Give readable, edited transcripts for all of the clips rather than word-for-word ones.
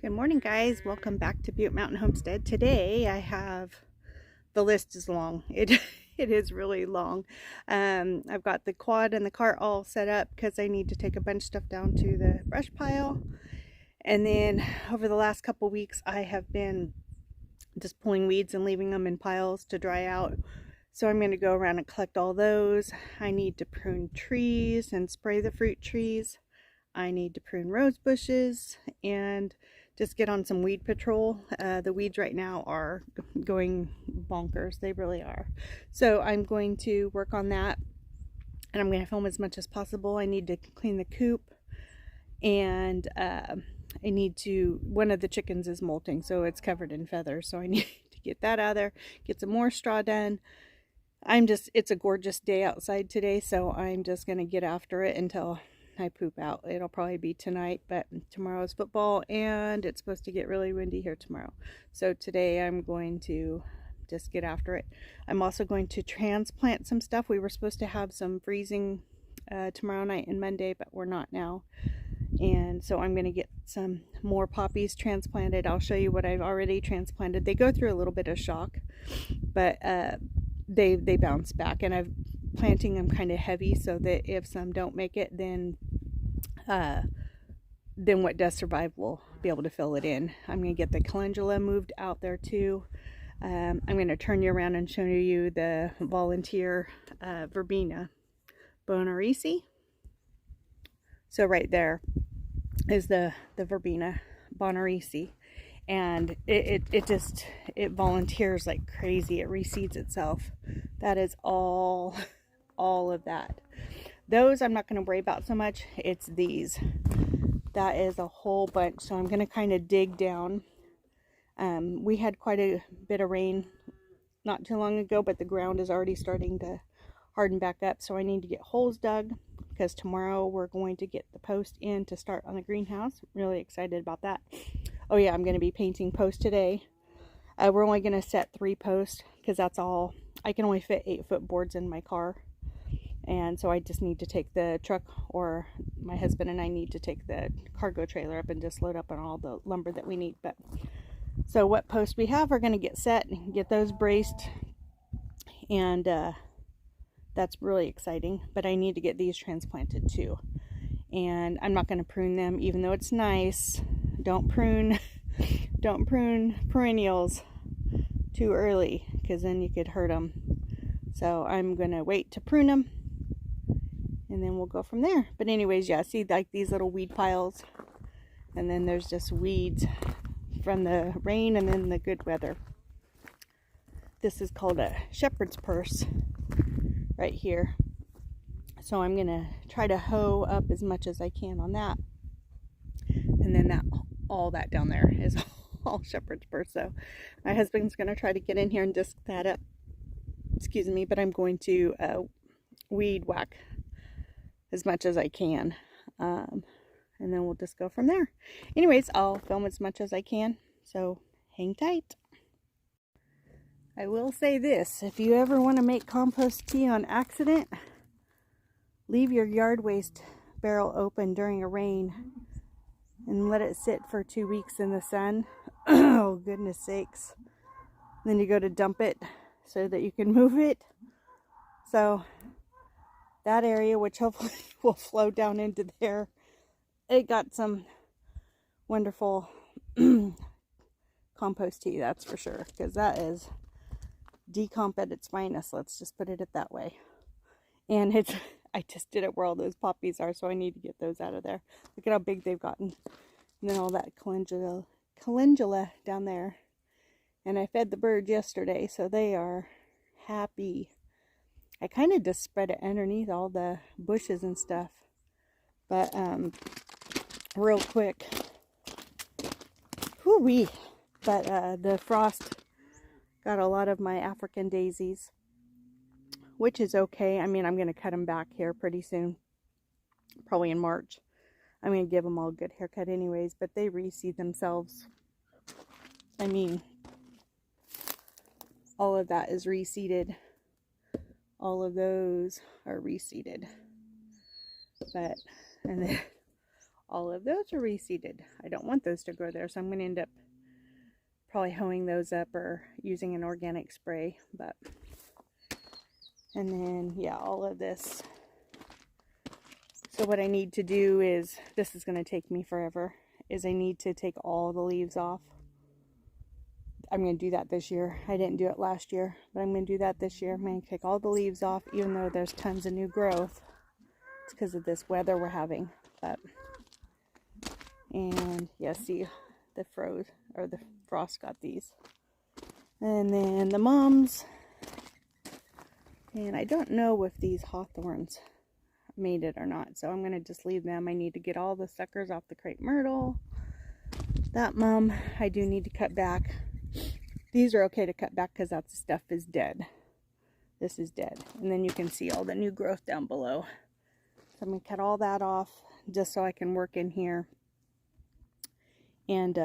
Good morning, guys. Welcome back to Butte Mountain Homestead. Today the list is long. It is really long. I've got the quad and the cart all set up because I need to take a bunch of stuff down to the brush pile. And then over the last couple weeks, I have been just pulling weeds and leaving them in piles to dry out. So I'm going to go around and collect all those. I need to prune trees and spray the fruit trees. I need to prune rose bushes and just get on some weed patrol. The weeds right now are going bonkers. They really are. So I'm going to work on that, and I'm going to film as much as possible. I need to clean the coop, and one of the chickens is molting, so it's covered in feathers. So I need to get that out of there, get some more straw done. It's a gorgeous day outside today, so I'm just going to get after it until I poop out. It'll probably be tonight, but tomorrow's football and it's supposed to get really windy here tomorrow. So today I'm going to just get after it. I'm also going to transplant some stuff. We were supposed to have some freezing tomorrow night and Monday, but we're not now. And so I'm going to get some more poppies transplanted. I'll show you what I've already transplanted. They go through a little bit of shock, but they bounce back, and I'm planting them kind of heavy so that if some don't make it, then what does survive will be able to fill it in. I'm going to get the calendula moved out there too. I'm going to turn you around and show you the volunteer verbena bonarisi. So right there is the verbena bonarisi, and it volunteers like crazy. It reseeds itself. That is all of that. Those I'm not going to worry about so much. It's these. That is a whole bunch. So I'm going to kind of dig down. We had quite a bit of rain not too long ago, but the ground is already starting to harden back up. So I need to get holes dug, because tomorrow we're going to get the post in to start on the greenhouse. I'm really excited about that. Oh yeah, I'm going to be painting posts today. We're only going to set 3 posts because that's all. I can only fit 8-foot boards in my car. And so I just need to take the truck, or my husband and I need to take the cargo trailer up and just load up on all the lumber that we need. But so what posts we have are going to get set and get those braced. And that's really exciting. But I need to get these transplanted too. And I'm not going to prune them, even though it's nice. Don't prune perennials too early, because then you could hurt them. So I'm going to wait to prune them, and then we'll go from there. But anyways, yeah, see like these little weed piles, and then there's just weeds from the rain and then the good weather. This is called a shepherd's purse right here. So I'm going to try to hoe up as much as I can on that. And then all that down there is all shepherd's purse. So my husband's going to try to get in here and disc that up. Excuse me, but I'm going to weed whack as much as I can. And then we'll just go from there. Anyways, I'll film as much as I can. So hang tight. I will say this. If you ever want to make compost tea on accident, leave your yard waste barrel open during a rain and let it sit for 2 weeks in the sun. Oh, goodness sakes. Then you go to dump it so that you can move it. So that area, which hopefully will flow down into there, it got some wonderful compost tea, that's for sure, because that is decomp at its finest. Let's just put it that way. And I just did it where all those poppies are, so I need to get those out of there. Look at how big they've gotten. And then all that calendula down there. And I fed the birds yesterday, so they are happy. I kind of just spread it underneath all the bushes and stuff. But real quick. Whoo-wee. But the frost got a lot of my African daisies, which is okay. I mean, I'm going to cut them back here pretty soon. Probably in March. I'm going to give them all a good haircut anyways, but they reseed themselves. I mean, all of that is reseeded. All of those are reseeded. But, and then all of those are reseeded. I don't want those to grow there, so I'm going to end up probably hoeing those up or using an organic spray. But and then yeah, all of this. So what I need to do is, this is going to take me forever, is I need to take all the leaves off. I'm going to do that this year. I didn't do it last year, but I'm going to do that this year. I'm going to take all the leaves off, even though there's tons of new growth. It's because of this weather we're having. But and yeah, see, the frost got these. And then the mums. And I don't know if these hawthorns made it or not, so I'm going to just leave them. I need to get all the suckers off the crepe myrtle. That mum, I do need to cut back. These are okay to cut back because that stuff is dead. This is dead. And then you can see all the new growth down below. So I'm going to cut all that off just so I can work in here. And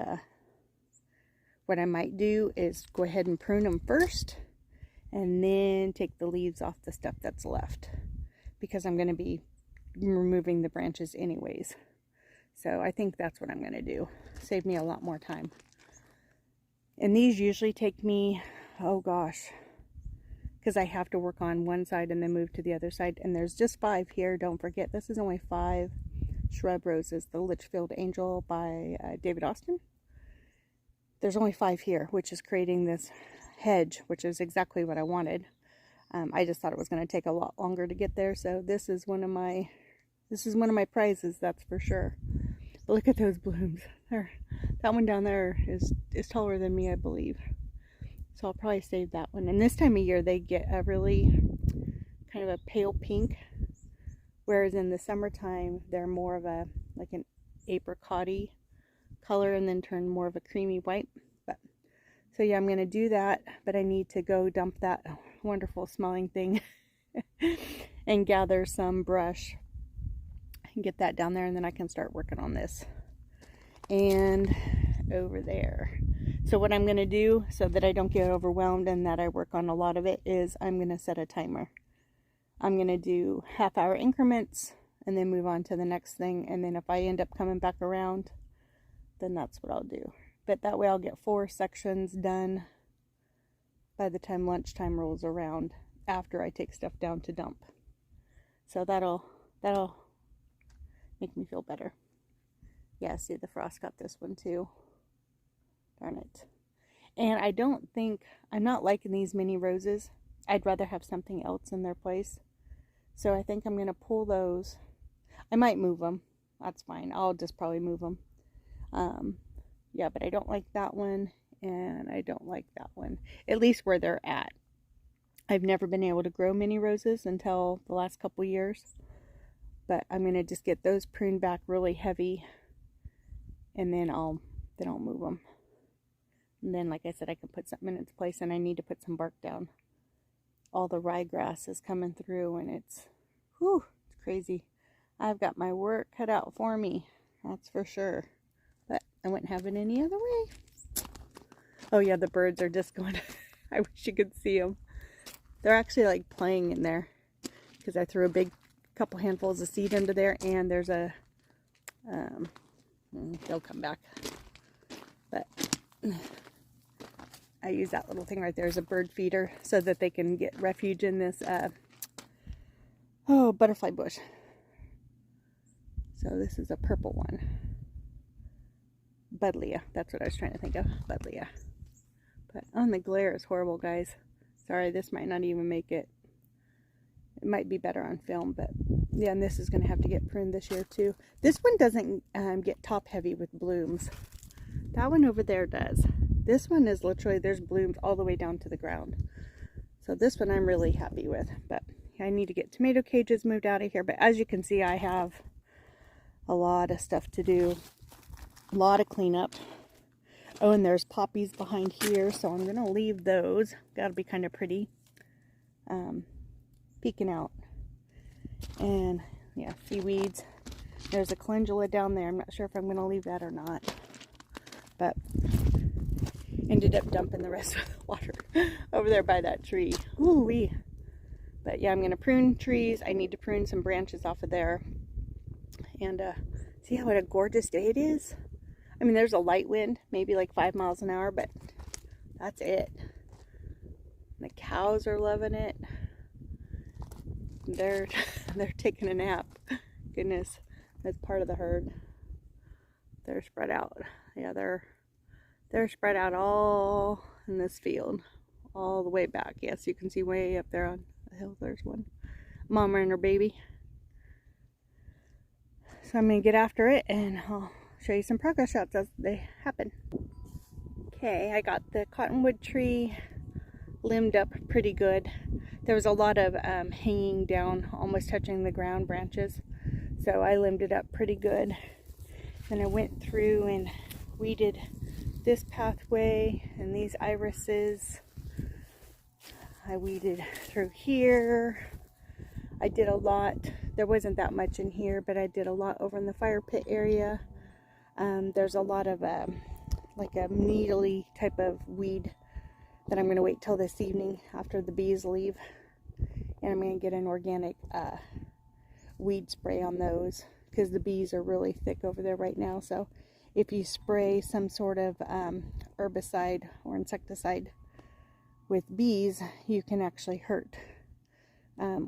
what I might do is go ahead and prune them first and then take the leaves off the stuff that's left, because I'm going to be removing the branches anyways. So I think that's what I'm going to do. Save me a lot more time. And these usually take me, oh gosh, because I have to work on one side and then move to the other side. And there's just 5 here. Don't forget, this is only 5 shrub roses, the Litchfield Angel by David Austin. There's only 5 here, which is creating this hedge, which is exactly what I wanted. I just thought it was going to take a lot longer to get there, so this is one of my prizes, that's for sure. But look at those blooms. That one down there is taller than me, I believe. So I'll probably save that one. And this time of year they get a really kind of a pale pink, whereas in the summertime they're more of a like an apricot-y color and then turn more of a creamy white. But so yeah, I'm going to do that, but I need to go dump that wonderful smelling thing and gather some brush and get that down there, and then I can start working on this. And over there. So what I'm going to do so that I don't get overwhelmed and that I work on a lot of it is I'm going to set a timer. I'm going to do half-hour increments and then move on to the next thing. And then if I end up coming back around, then that's what I'll do. But that way I'll get 4 sections done by the time lunchtime rolls around, after I take stuff down to dump. So that'll make me feel better. Yeah, see, the frost got this one too. Darn it. And I'm not liking these mini roses. I'd rather have something else in their place. So I think I'm going to pull those. I might move them. That's fine. I'll just probably move them. Yeah, but I don't like that one, and I don't like that one. At least where they're at. I've never been able to grow mini roses until the last couple years. But I'm going to just get those pruned back really heavy, and then I'll move them. And then, like I said, I can put something in its place, and I need to put some bark down. All the ryegrass is coming through, and it's crazy. I've got my work cut out for me, that's for sure. But I wouldn't have it any other way. Oh yeah, the birds are just going. I wish you could see them. They're actually like playing in there, because I threw a big couple handfuls of seed into there, and there's a they'll come back. But I use that little thing right there as a bird feeder so that they can get refuge in this butterfly bush. So this is a purple one. Buddleia, that's what I was trying to think of. Buddleia. But the glare is horrible, guys. Sorry, this might not even make it. It might be better on film, but yeah, and this is going to have to get pruned this year too. This one doesn't get top heavy with blooms. That one over there does. This one is literally, there's blooms all the way down to the ground. So this one I'm really happy with, but I need to get tomato cages moved out of here. But as you can see, I have a lot of stuff to do, a lot of cleanup. Oh, and there's poppies behind here, so I'm going to leave those. That'll be kind of pretty. Peeking out. And yeah, seaweeds. There's a calendula down there. I'm not sure if I'm going to leave that or not. But ended up dumping the rest of the water over there by that tree. Ooh-wee. But yeah, I'm going to prune trees. I need to prune some branches off of there. And see, See what a gorgeous day it is? I mean, there's a light wind, maybe like 5 miles an hour, but that's it. The cows are loving it. They're taking a nap. Goodness, that's part of the herd. They're spread out. Yeah, they're spread out all in this field, all the way back. Yes, you can see way up there on the hill. There's one. Mama and her baby. So I'm gonna get after it, and I'll show you some progress shots as they happen. Okay, I got the cottonwood tree limbed up pretty good. There was a lot of hanging down, almost touching the ground branches, so I limbed it up pretty good. Then I went through and weeded this pathway and these irises. I weeded through here. I did a lot. There wasn't that much in here, but I did a lot over in the fire pit area. There's a lot of like a needly type of weed that I'm going to wait till this evening after the bees leave, and I'm going to get an organic weed spray on those because the bees are really thick over there right now. So if you spray some sort of herbicide or insecticide with bees, you can actually hurt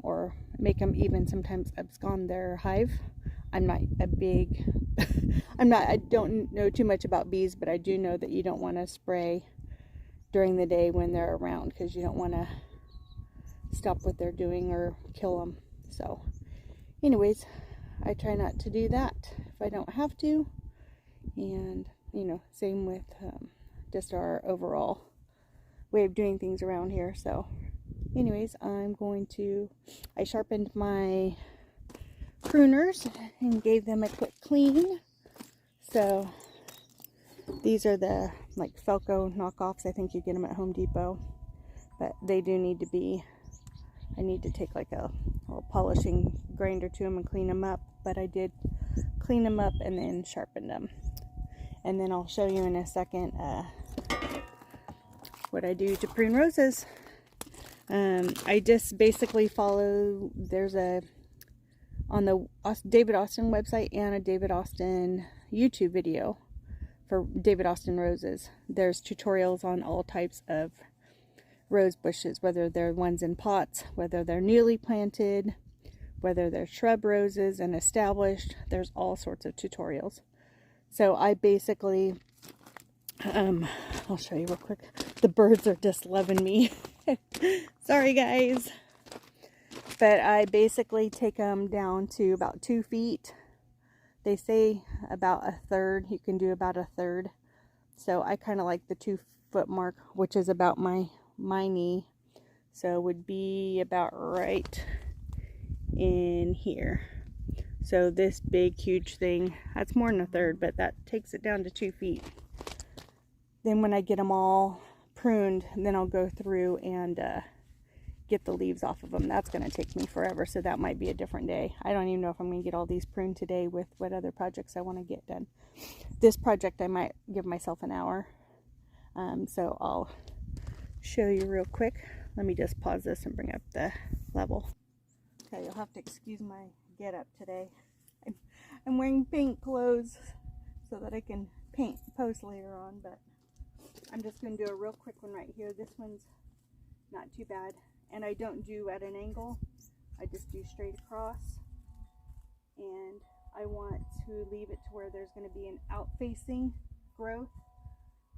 or make them even sometimes abscond their hive. I'm not a big I don't know too much about bees, but I do know that you don't want to spray during the day when they're around because you don't want to stop what they're doing or kill them. So anyways, I try not to do that if I don't have to, and you know, same with just our overall way of doing things around here. So anyways, I sharpened my pruners and gave them a quick clean. So these are the like Felco knockoffs. I think you get them at Home Depot, but they do need to be, I need to take like a little polishing grinder to them and clean them up, but I did clean them up and then sharpened them. And then I'll show you in a second what I do to prune roses. I just basically follow, there's on the David Austin website and a David Austin YouTube video for David Austin roses. There's tutorials on all types of rose bushes, whether they're ones in pots, whether they're newly planted, whether they're shrub roses and established. There's all sorts of tutorials. So I basically, I'll show you real quick. The birds are just loving me. Sorry guys. But I basically take them down to about 2 feet. They say about a third. You can do about a third. So I kind of like the 2 foot mark, which is about my knee. So it would be about right in here. So this big, huge thing, that's more than a third, but that takes it down to 2 feet. Then when I get them all pruned, then I'll go through and get the leaves off of them. That's going to take me forever, so that might be a different day. I don't even know if I'm going to get all these pruned today with what other projects I want to get done. This project I might give myself an hour. So I'll show you real quick. Let me just pause this and bring up the level. Okay, you'll have to excuse my get up today. I'm wearing paint clothes so that I can paint post later on, but I'm just going to do a real quick one right here. This one's not too bad, and I don't do at an angle. I just do straight across, and I want to leave it to where there's going to be an out-facing growth.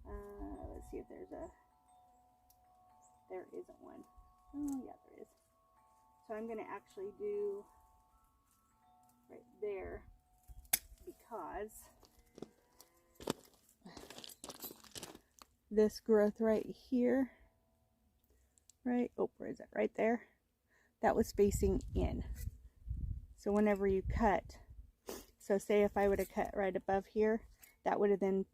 Let's see if there isn't one. Oh yeah, there is. So I'm going to actually do right there, because this growth right here, right, oh, where is it? Right there. That was facing in. So whenever you cut, so say if I would have cut right above here, that would have then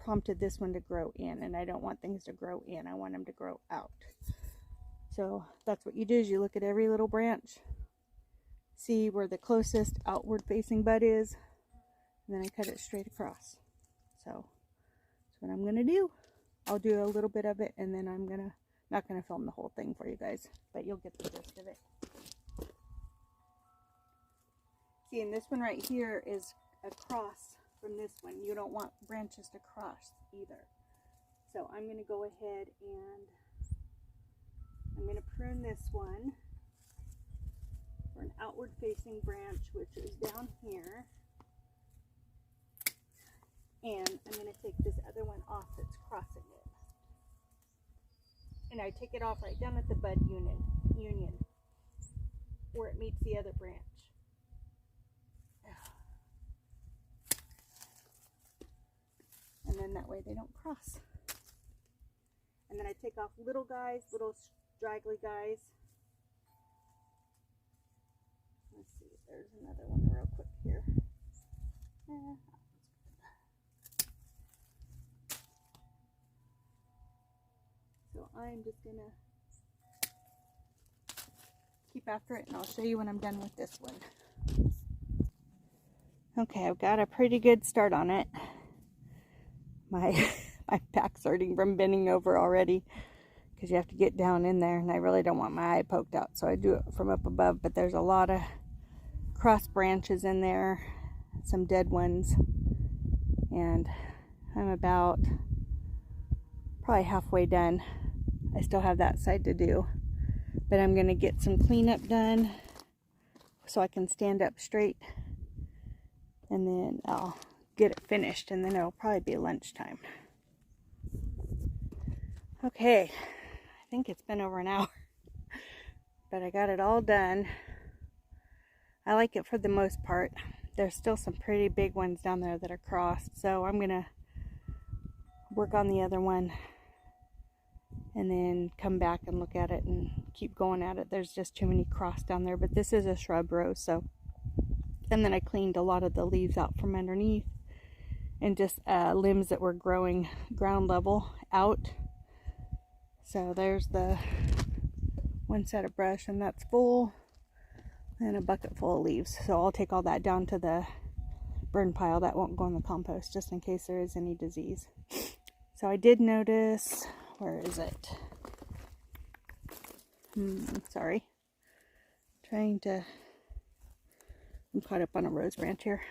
prompted this one to grow in, and I don't want things to grow in. I want them to grow out. So that's what you do, is you look at every little branch, see where the closest outward facing bud is, and then I cut it straight across. So that's what I'm going to do. I'll do a little bit of it, and then I'm not going to film the whole thing for you guys, but you'll get the gist of it. See, and this one right here is across from this one. You don't want branches to cross either. So I'm going to go ahead and I'm going to prune this one for an outward facing branch, which is down here. And I'm going to take this other one off that's crossing it. And I take it off right down at the bud union where it meets the other branch. And then that way they don't cross. And then I take off little guys, little straggly guys. Let's see, there's another one real quick here. So I'm just gonna keep after it and I'll show you when I'm done with this one. Okay, I've got a pretty good start on it. My back's hurting from bending over already because you have to get down in there, and I really don't want my eye poked out, so I do it from up above. But there's a lot of cross branches in there, some dead ones, and I'm about probably halfway done. I still have that side to do, but I'm going to get some cleanup done so I can stand up straight, and then I'll get it finished, and then it'll probably be lunchtime. Okay, I think it's been over an hour, but I got it all done. I like it for the most part. There's still some pretty big ones down there that are crossed, so I'm gonna work on the other one and then come back and look at it and keep going at it. There's just too many crossed down there, but this is a shrub rose, so. And then I cleaned a lot of the leaves out from underneath and just limbs that were growing ground level out. So there's the one set of brush, and that's full, and a bucket full of leaves. So I'll take all that down to the burn pile. That won't go in the compost, just in case there is any disease. So I did notice, where is it? Sorry. I'm caught up on a rose branch here.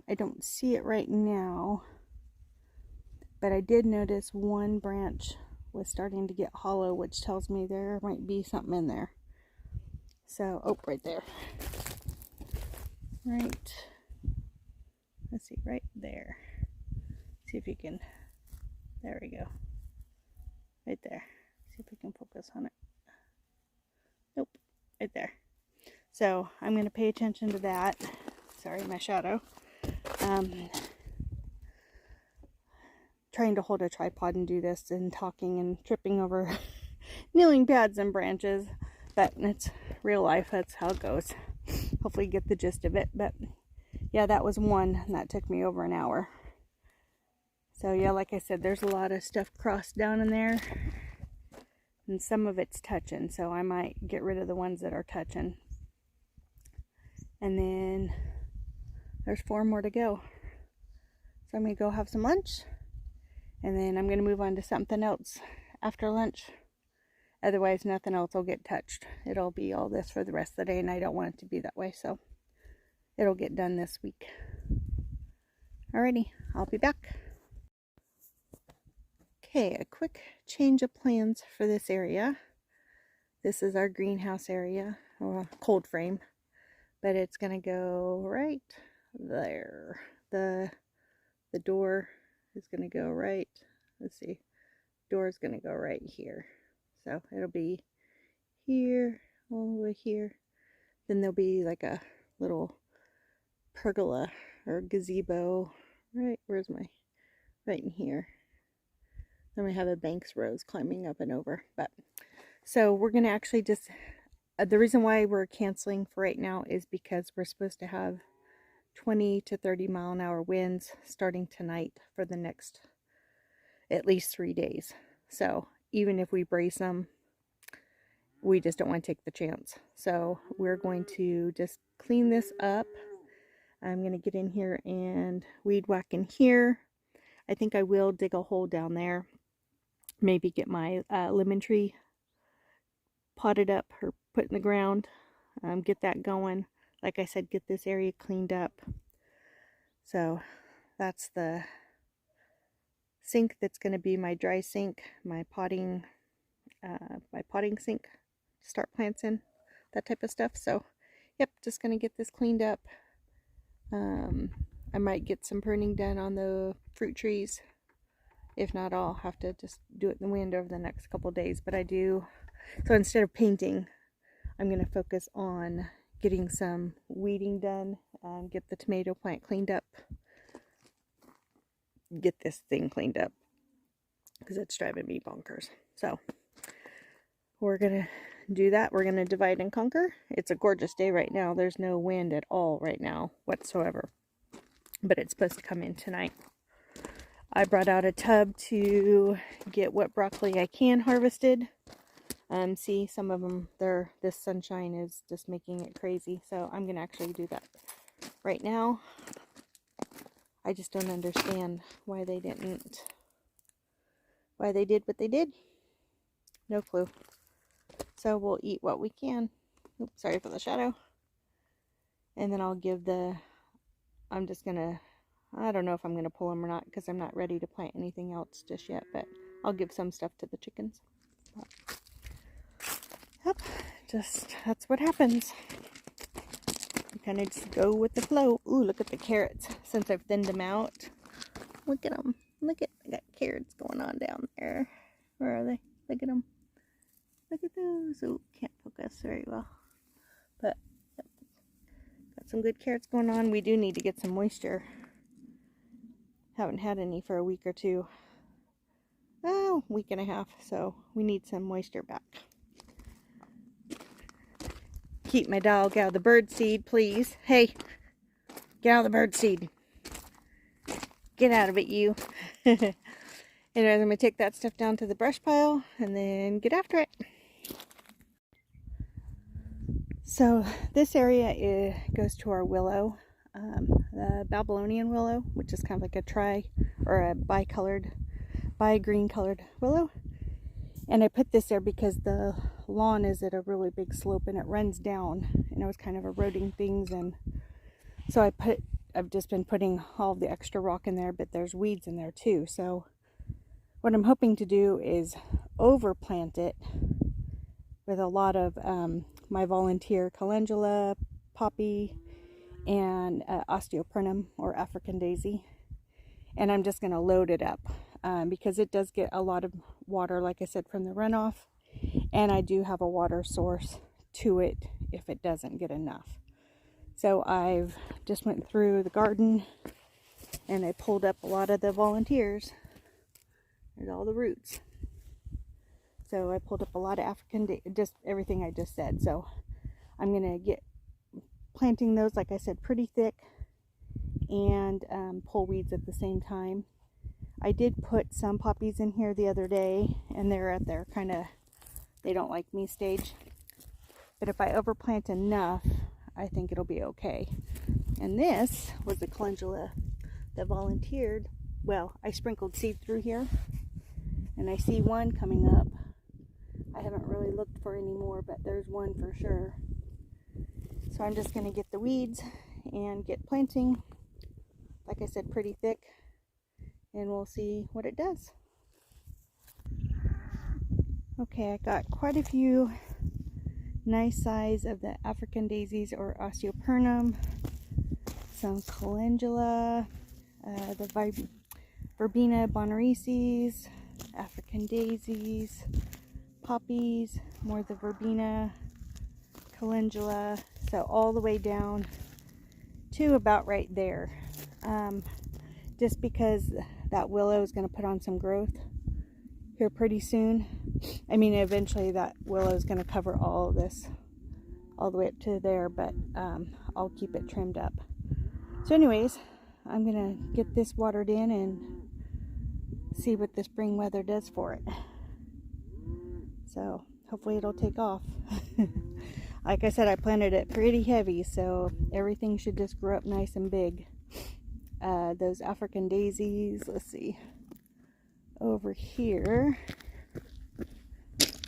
I don't see it right now, but I did notice one branch was starting to get hollow, which tells me there might be something in there. So, oh, right there. Right. Let's see, right there. See if you can, there we go. Right there. See if we can focus on it. Nope, right there. So, I'm going to pay attention to that. Sorry, my shadow. Trying to hold a tripod and do this and talking and tripping over kneeling pads and branches, but it's real life. That's how it goes. Hopefully you get the gist of it. But yeah, that was one, and that took me over an hour. So yeah, like I said, there's a lot of stuff crossed down in there, and some of it's touching, so I might get rid of the ones that are touching. And then there's 4 more to go. So I'm going to go have some lunch, and then I'm going to move on to something else after lunch. Otherwise, nothing else will get touched. It'll be all this for the rest of the day, and I don't want it to be that way, so it'll get done this week. Alrighty, I'll be back. Okay, a quick change of plans for this area. This is our greenhouse area, or cold frame, but it's going to go right there. The door is going to go right, let's see, door is going to go right here. So it'll be here, all the way here. Then there'll be like a little pergola or gazebo, right, right in here. Then we have a Banks rose climbing up and over. But so we're going to actually just, the reason why we're canceling for right now is because we're supposed to have 20 to 30 mile an hour winds starting tonight for the next at least 3 days. So even if we brace them, we just don't want to take the chance. So we're going to just clean this up. I'm going to get in here and weed whack in here. I think I will dig a hole down there. Maybe get my lemon tree potted up or put in the ground. Get that going. like I said, get this area cleaned up. So that's the sink that's going to be my dry sink, my potting sink to start plants in, that type of stuff. So yep, just going to get this cleaned up. I might get some pruning done on the fruit trees. If not, I'll have to just do it in the wind over the next couple days. But I do, so instead of painting, I'm going to focus on getting some weeding done, get the tomato plant cleaned up, get this thing cleaned up, because it's driving me bonkers. So we're going to do that. We're going to divide and conquer. It's a gorgeous day right now. There's no wind at all right now whatsoever, but it's supposed to come in tonight. I brought out a tub to get what broccoli I can harvested. See, some of them, this sunshine is just making it crazy. So I'm going to actually do that right now. I just don't understand why they did what they did. No clue. So we'll eat what we can. Oops, sorry for the shadow. And then I'll give I'm just going to, I don't know if I'm going to pull them or not, because I'm not ready to plant anything else just yet, but I'll give some stuff to the chickens. Yep, that's what happens. You kind of just go with the flow. Ooh, look at the carrots. Since I've thinned them out, look at them. I got carrots going on down there. Where are they? Look at them. Look at those. Oh, can't focus very well. But yep, got some good carrots going on. We do need to get some moisture. Haven't had any for a week or two. Oh, week and a half. So we need some moisture back. Keep my dog out of the bird seed, please. Hey, get out of the bird seed. Get out of it, you. Anyways, I'm going to take that stuff down to the brush pile and then get after it. So this area goes to our willow, the Babylonian willow, which is kind of like a bi-green colored willow. And I put this there because the lawn is at a really big slope and it runs down, and it was kind of eroding things. And so I've just been putting all the extra rock in there, but there's weeds in there too. So what I'm hoping to do is overplant it with a lot of my volunteer calendula, poppy, and osteopernum or African daisy. And I'm just going to load it up because it does get a lot of water, like I said, from the runoff. And I do have a water source to it if it doesn't get enough. So I've just went through the garden and I pulled up a lot of the volunteers. There's all the roots. So I pulled up a lot of just everything I just said. So I'm going to get planting those, like I said, pretty thick, and pull weeds at the same time. I did put some poppies in here the other day, and they're at their kind of, they don't like me stage. But if I overplant enough, I think it'll be okay. And this was the calendula that volunteered. Well, I sprinkled seed through here, and I see one coming up. I haven't really looked for any more, but there's one for sure. So I'm just going to get the weeds and get planting, like I said, pretty thick, and we'll see what it does. Okay, I got quite a few nice size of the African daisies or osteopernum, some calendula, the verbena bonarices, African daisies, poppies, more of the verbena, calendula, so all the way down to about right there. Just because that willow is going to put on some growth here pretty soon. I mean, eventually that willow is going to cover all of this all the way up to there, but I'll keep it trimmed up. So anyways, I'm going to get this watered in and see what the spring weather does for it. So hopefully it'll take off. Like I said, I planted it pretty heavy, so everything should just grow up nice and big. Those African daisies, let's see, over here,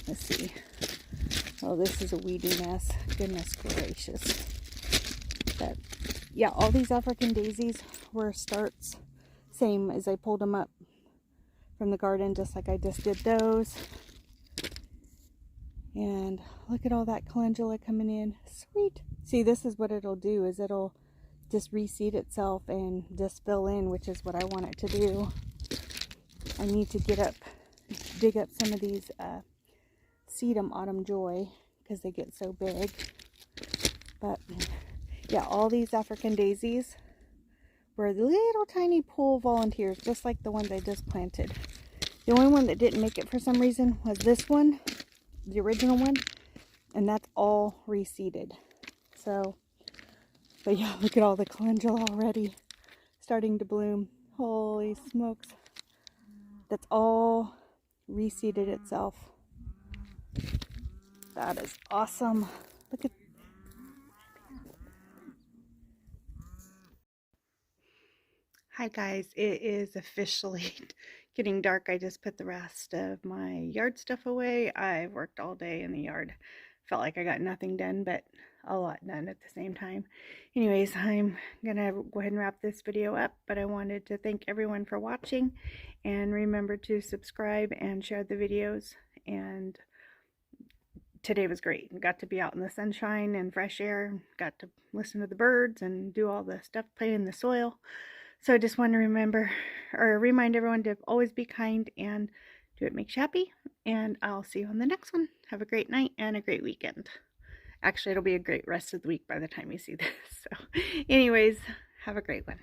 let's see. Oh, this is a weedy mess. Goodness gracious. But yeah, all these African daisies were starts, same as I pulled them up from the garden, just like I just did those. And look at all that calendula coming in. Sweet. See, this is what it'll do, is it'll just reseed itself and just fill in, which is what I want it to do. I need to dig up some of these sedum autumn joy, because they get so big. But yeah, all these African daisies were little tiny pool volunteers, just like the ones I just planted. The only one that didn't make it for some reason was this one, the original one, and that's all reseeded. So, but yeah, look at all the calendula already starting to bloom. Holy smokes. That's all reseeded itself. That is awesome. Look at. Hi guys, it is officially getting dark. I just put the rest of my yard stuff away. I've worked all day in the yard. Felt like I got nothing done, but a lot done at the same time. Anyways, I'm gonna go ahead and wrap this video up, but I wanted to thank everyone for watching, and remember to subscribe and share the videos. And today was great. Got to be out in the sunshine and fresh air, got to listen to the birds and do all the stuff, play in the soil. So I just want to remind everyone to always be kind and do what makes you happy. And I'll see you on the next one. Have a great night and a great weekend. Actually, it'll be a great rest of the week by the time you see this. So anyways, have a great one.